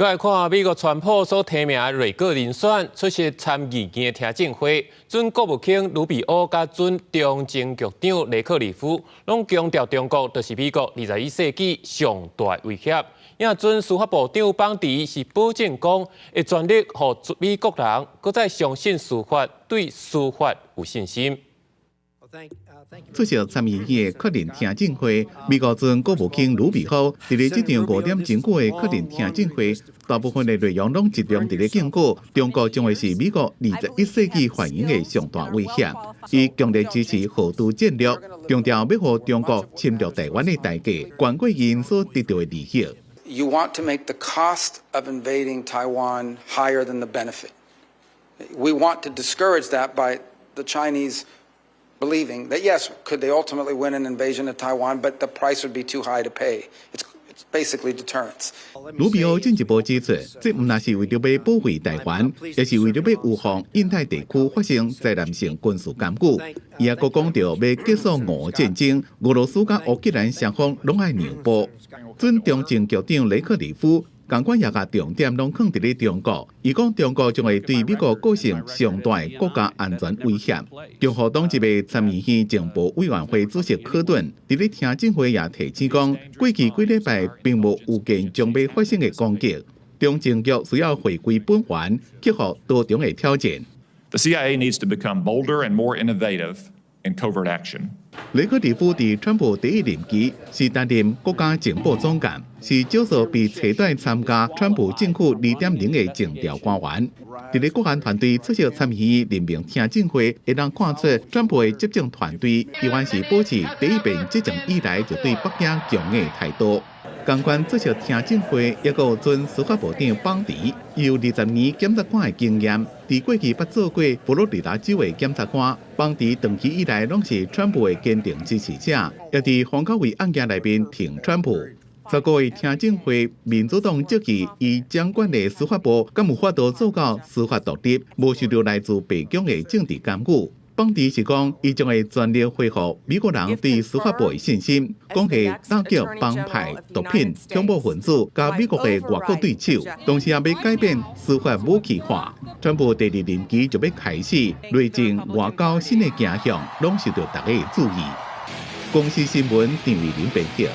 再来看美国川普所提名的瑞个人选出席参议院的听证会，准国务卿卢比奥甲准中情局长雷克里夫拢强调中国就是美国21世纪上大威胁。也准司法部长邦迪是保证讲会全力让美国人搁再相信司法，对司法有信心。出席参议院的确认听证会，美国前国务卿卢比奥伫咧这场5点钟久的确认听证会，大部分的内容拢集中伫咧警告中国将会是美国21世纪繁荣的上大威胁。伊强烈支持核武战略，强调要让中国侵略台湾的代价，高过因所得到的利益。You want to make the cost of invading Taiwan higher than the benefit. We want to discourage that by the Chinese believing that, yes, could they ultimately win an invasion of Taiwan, but the price would be too high to pay. It's basically deterrence. 卢比奥进一步指出，这唔但是为了要保卫台湾，也是为了要预防印太地区发生灾难性军事干预。伊也佫讲到要结束俄乌战争，俄罗斯甲乌克兰双方拢爱让步。准中情局长雷克里夫同款也甲重点拢放伫咧中国，伊讲中国将会对美国构成上大的国家安全威胁。共和党一位参议院情报委员会主席科顿伫咧听证会也提醒讲，过去几礼拜并无预见将要发生的攻击，中情局需要回归本源，克服多重的挑战。The CIA needs to become bolder and more innovative in covert action. 雷克里夫伫川普第一任期是担任国家情报总监，是少数被期待参加川普政府2.0的政调官员。伫咧国安团队出席参议院任命听证会，会当看出川普的执政团队依然是保持第一遍执政以来就对北京强硬的态度。相关出席听证会，也有前司法部长邦迪，伊有20年检察官的经验，伫过去捌做过佛罗里达州的检察官。邦迪长期以来拢是川普的坚定支持者，也伫黄高维案件内面挺川普。10个月听证会，民主党质疑伊掌管的司法部敢有法度做到司法独立，无受到来自北京的政治干预。邦迪是讲，伊将会全力恢复美国人对司法部的信心，讲会打击帮派、毒品、恐怖分子，甲美国的外国对手，同时也要改变司法武器化。川普第2任期就要开始，内政、外交新的走向，拢受到大家的注意。公司新闻张伟林编辑。